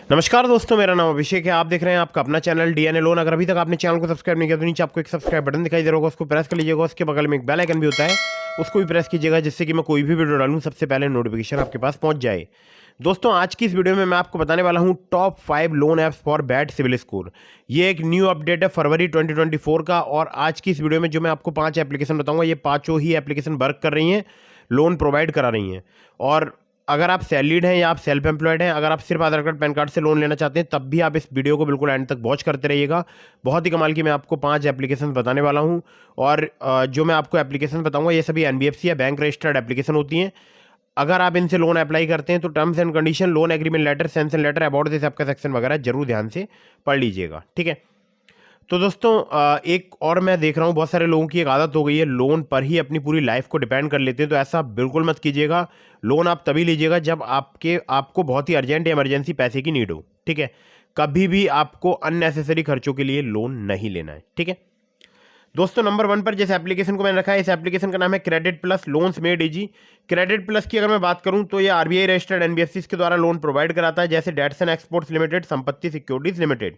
नमस्कार दोस्तों, मेरा नाम अभिषेक है। आप देख रहे हैं आपका अपना चैनल डीएनए लोन। अगर अभी तक आपने चैनल को सब्सक्राइब नहीं किया तो नीचे आपको एक सब्सक्राइब बटन दिखाई दे रहा होगा, उसको प्रेस कर लीजिएगा। उसके बगल में एक बेल आइकन भी होता है, उसको भी प्रेस कीजिएगा, जिससे कि मैं कोई भी वीडियो डालूं सबसे पहले नोटिफिकेशन आपके पास पहुंच जाए। दोस्तों, आज की इस वीडियो में मैं आपको बताने वाला हूं top 5 loan apps for bad CIBIL score. ये एक न्यू अपडेट है फरवरी 2024 का। और आज की इस वीडियो में जो मैं आपको 5 एप्लीकेशन बताऊंगा, ये पांचों ही एप्लीकेशन वर्क कर रही हैं, लोन प्रोवाइड करा रही हैं। और अगर आप सैलरीड हैं या आप सेल्फ एम्प्लॉयड हैं, अगर आप सिर्फ आधार कार्ड पैन कार्ड से लोन लेना चाहते हैं, तब भी आप इस वीडियो को बिल्कुल एंड तक वॉच करते रहिएगा। बहुत ही कमाल की मैं आपको 5 एप्लीकेशन बताने वाला हूं। और जो मैं आपको एप्लीकेशन बताऊंगा, ये सभी एनबीएफसी या बैंक रजिस्टर्ड एप्लीकेशन होती हैं। अगर आप इनसे लोन अप्लाई करते हैं तो terms and condition, loan agreement letter, sanction letter, about this आपका सेक्शन वगैरह जरूर ध्यान से पढ़ लीजिएगा, ठीक है। तो दोस्तों, एक और मैं देख रहा हूँ बहुत सारे लोगों की एक आदत हो गई है, लोन पर ही अपनी पूरी लाइफ को डिपेंड कर लेते हैं। तो ऐसा बिल्कुल मत कीजिएगा। लोन आप तभी लीजिएगा जब आपको बहुत ही अर्जेंट या इमरजेंसी पैसे की नीड हो, ठीक है। कभी भी आपको अननेसेसरी खर्चों के लिए लोन नहीं लेना है, ठीक है। दोस्तों, नंबर 1 पर जिस एप्लीकेशन को मैंने रखा है, इस एप्लीकेशन का नाम है credit plus loans made easy. Credit plus की अगर मैं बात करूं तो ये आरबीआई रजिस्टर्ड एनबीएफसी के द्वारा लोन प्रोवाइड कराता है, जैसे डेट्सन एक्सपोर्ट्स लिमिटेड, संपत्ति सिक्योरिटीज लिमिटेड।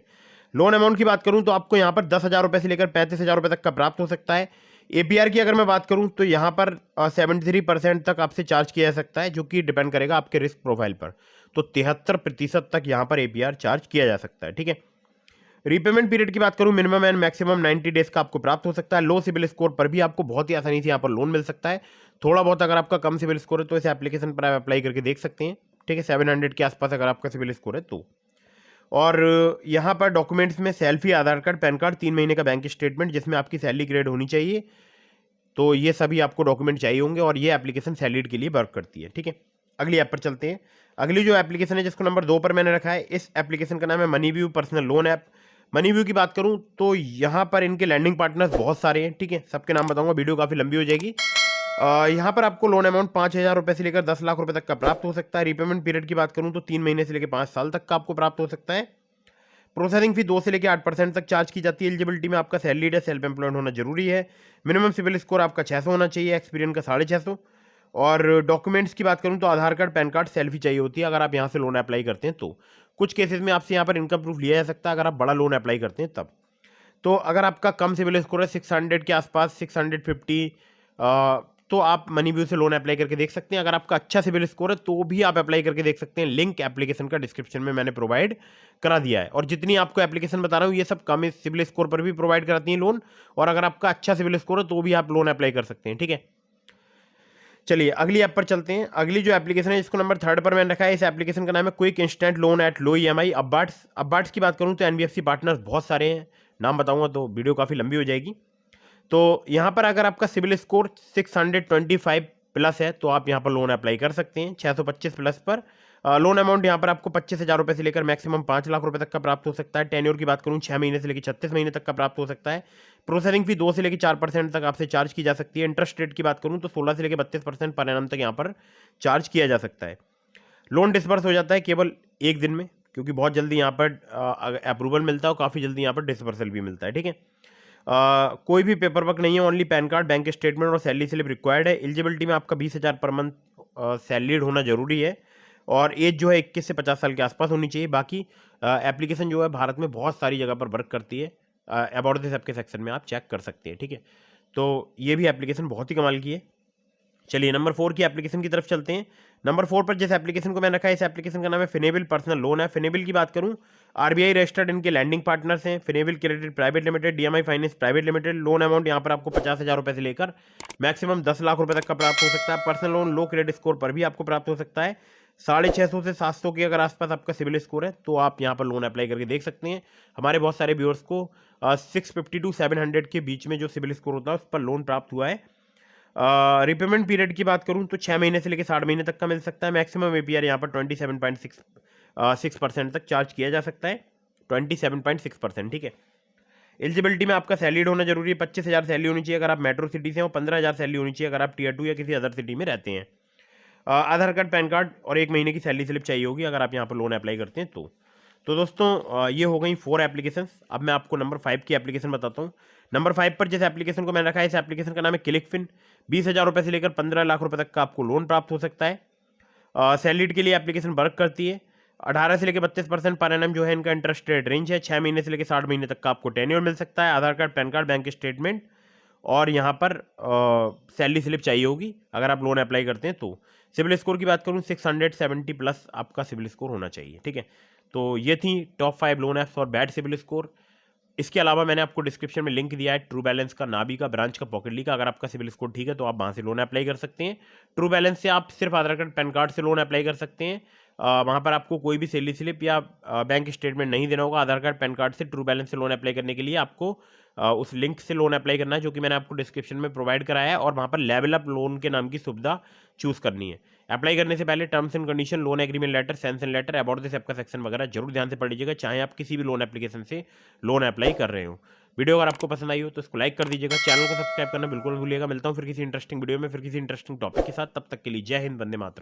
लोन अमाउंट की बात करूं तो आपको यहां पर 10,000 रुपए से लेकर 35,000 रुपए तक का प्राप्त हो सकता है। एपीआर की अगर मैं बात करूं तो यहां पर 73% तक आपसे चार्ज किया जा सकता है, जो कि डिपेंड करेगा आपके रिस्क प्रोफाइल पर। तो 73% तक यहां पर एपीआर चार्ज किया जा सकता है, ठीक है। रीपेमेंट पीरियड की बात करूं, मिनिमम एंड मैक्सिमम 90 डेज का आपको प्राप्त हो सकता है। लो सिविल स्कोर पर भी आपको बहुत ही आसानी से यहां पर लोन मिल सकता है। थोड़ा बहुत अगर आपका कम सिविल स्कोर है तो इस एप्लीकेशन पर आप अप्लाई करके देख सकते हैं, ठीक है। 700 के आसपास अगर आपका सिविल स्कोर है तो। और यहाँ पर डॉक्यूमेंट्स में सेल्फी, आधार कार्ड, पैन कार्ड, 3 महीने का बैंक स्टेटमेंट जिसमें आपकी सैलरी ग्रेड होनी चाहिए। तो ये सभी आपको डॉक्यूमेंट चाहिए होंगे और ये एप्लीकेशन सैलरीड के लिए वर्क करती है, ठीक है। अगली ऐप पर चलते हैं। अगली जो एप्लीकेशन है जिसको नंबर 2 पर मैंने रखा है, इस एप्लीकेशन का नाम है MoneyView personal loan app. MoneyView की बात करूं तो यहाँ पर इनके लैंडिंग पार्टनर्स बहुत सारे हैं, ठीक है। सबके नाम बताऊंगा, वीडियो काफ़ी लंबी हो जाएगी। यहाँ पर आपको लोन अमाउंट 5,000 रुपये से लेकर 10 लाख रुपए तक का प्राप्त हो सकता है। रिपेमेंट पीरियड की बात करूं तो 3 महीने से लेकर 5 साल तक का आपको प्राप्त हो सकता है। प्रोसेसिंग फी 2 से लेकर 8% तक चार्ज की जाती है। एलिजिबिलिटी में आपका सैलरीड है, सेल्फ एम्प्लॉयड होना जरूरी है। मिनिमम सिविल स्कोर आपका 600 होना चाहिए, एक्सपीरियंस का 650। और डॉक्यूमेंट्स की बात करूं तो आधार कार्ड, पैन कार्ड, सेल्फी चाहिए होती है अगर आप यहाँ से लोन अप्लाई करते हैं तो। कुछ केसेस में आपसे यहाँ पर इनकम प्रूफ लिया जा सकता है अगर आप बड़ा लोन अप्लाई करते हैं तब। तो अगर आपका कम सिविल स्कोर है 600 के आसपास, 650, तो आप मनीव्यू से लोन अप्लाई करके देख सकते हैं। अगर आपका अच्छा सिविल स्कोर है तो भी आप अप्लाई करके देख सकते हैं। लिंक एप्लीकेशन का डिस्क्रिप्शन में मैंने प्रोवाइड करा दिया है। और जितनी आपको एप्लीकेशन बता रहा हूँ, ये सब कम सिविल स्कोर पर भी प्रोवाइड कराती हैं लोन। और अगर आपका अच्छा सिविल स्कोर है तो भी आप लोन अप्लाई कर सकते हैं, ठीक है। चलिए अगली ऐप पर चलते हैं। अगली जो एप्लीकेशन है जिसको नंबर 3 पर मैंने रखा है, इस एप्लीकेशन का नाम है quick instant loan at low EMI. अबार्ट्स की बात करूं तो एनबीएफसी पार्टनर्स बहुत सारे हैं, नाम बताऊंगा तो वीडियो काफ़ी लंबी हो जाएगी। तो यहाँ पर अगर आपका सिविल स्कोर 625 प्लस है तो आप यहाँ पर लोन अप्लाई कर सकते हैं 625 प्लस पर। लोन अमाउंट यहाँ पर आपको 25,000 रुपये से लेकर मैक्सिमम 5 लाख रुपए तक का प्राप्त हो सकता है। टेन्योर की बात करूँ 6 महीने से लेकर 36 महीने तक का प्राप्त हो सकता है। प्रोसेसिंग फी 2 से लेकर 4% तक आपसे चार्ज की जा सकती है। इंटरेस्ट रेट की बात करूँ तो 16 से लेकर 32% पर एनम तक यहाँ पर चार्ज किया जा सकता है। लोन डिसबर्स हो जाता है केवल 1 दिन में, क्योंकि बहुत जल्दी यहाँ पर अप्रूवल मिलता है और काफ़ी जल्दी यहाँ पर डिसबर्सल भी मिलता है, ठीक है। कोई भी पेपर वर्क नहीं है, only pan card, bank statement और सैलरी स्लिप रिक्वायर्ड है। एलिजिबिलिटी में आपका 20,000 पर मंथ सैलरीड होना जरूरी है। और एज जो है 21 से 50 साल के आसपास होनी चाहिए। बाकी एप्लीकेशन जो है भारत में बहुत सारी जगह पर वर्क करती है। अबाउट दिस आपके सेक्शन में आप चेक कर सकते हैं, ठीक है। तो ये भी एप्लीकेशन बहुत ही कमाल की है। चलिए नंबर 4 की एप्लीकेशन की तरफ चलते हैं। नंबर 4 पर जिस एप्लीकेशन को मैंने रखा है, इस एप्लीकेशन का नाम है फिनेबल पर्सनल लोन है। फिनेबल की बात करूं, आरबीआई रजिस्टर्ड इनके लैंडिंग पार्टनर्स हैं। Finnable credit private limited, DMI finance private limited. Loan amount यहां पर आपको 50,000 रुपए से लेकर मैक्सिमम 10 लाख रुपए तक का प्राप्त हो सकता है। पर्सनल लोन लो क्रेडिट स्कोर पर भी आपको प्राप्त हो सकता है। 650 से 700 के अगर आसपास आपका सिविल स्कोर है तो आप यहाँ पर लोन अप्लाई करके देख सकते हैं। हमारे बहुत सारे व्यूअर्स को 650 टू 700 के बीच में जो सिविल स्कोर होता है उस पर लोन प्राप्त हुआ है। रिपेमेंट पीरियड की बात करूं तो 6 महीने से लेकर 60 महीने तक का मिल सकता है। मैक्सिमम एपीआर यहाँ पर 27.6% तक चार्ज किया जा सकता है। 27.6%, ठीक है। एलिजिबिलिटी में आपका सैलरीड होना जरूरी है। 25,000 सैलरी होनी चाहिए अगर आप मेट्रो सिटी से हो। 15,000 सैलरी होनी चाहिए अगर आप टीयर 2 या किसी अदर सिटी में रहते हैं। आधार कार्ड, पैन कार्ड और 1 महीने की सैलरी स्लिप चाहिए होगी अगर आप यहाँ पर लोन अप्लाई करते हैं तो दोस्तों, ये हो गई 4 एप्लीकेशंस। अब मैं आपको नंबर 5 की एप्लीकेशन बताता हूँ। नंबर 5 पर जिस एप्लीकेशन को मैंने रखा है, इस एप्लीकेशन का नाम है क्लिकफिन। 20,000 रुपये से लेकर 15 लाख रुपए तक का आपको लोन प्राप्त हो सकता है। सैलरीड के लिए एप्लीकेशन वर्क करती है। 18 से लेकर 32% पर एनम जो है इनका इंटरेस्ट रेट रेंज है। 6 महीने से लेकर 60 महीने तक का आपको टेन्योर मिल सकता है। Aadhaar card, PAN card, bank statement और यहाँ पर सैलरी स्लिप चाहिए होगी अगर आप लोन अप्लाई करते हैं तो। सिविल स्कोर की बात करूँ 670 प्लस आपका सिविल स्कोर होना चाहिए, ठीक है। तो ये थी top 5 loan apps for bad CIBIL score. इसके अलावा मैंने आपको डिस्क्रिप्शन में लिंक दिया है ट्रू बैलेंस का, नाबी का, ब्रांच का, पॉकेटली का। अगर आपका सिविल स्कोर ठीक है तो आप वहाँ से लोन अप्लाई कर सकते हैं। ट्रू बैलेंस से आप सिर्फ आधार कार्ड, पैन कार्ड से लोन अप्लाई कर सकते हैं। वहाँ पर आपको कोई भी सैलरी स्लिप या बैंक स्टेटमेंट नहीं देना होगा। आधार कार्ड, पैन कार्ड से ट्रू बैलेंस से लोन अप्लाई करने के लिए आपको उस लिंक से लोन अप्लाई करना है जो कि मैंने आपको डिस्क्रिप्शन में प्रोवाइड कराया है, और वहाँ पर लेवल अप लोन के नाम की सुविधा चूज करनी है। अप्लाई करने से पहले terms and condition, loan agreement letter, sanction letter, about this app का सेक्शन वगैरह जरूर ध्यान से पढ़ लीजिएगा, चाहे आप किसी भी लोन एप्लीकेशन से लोन अप्लाई कर रहे हो। वीडियो अगर आपको पसंद आई हो तो इसको लाइक कर दीजिएगा, चैनल को सब्सक्राइब करना बिल्कुल भूलिएगा। मिलता हूँ फिर किसी इंटरेस्टिंग वीडियो में, फिर किसी इंटरेस्टिंग टॉपिक के साथ। तब तक के लिए जय हिंद, वंदे मातरम।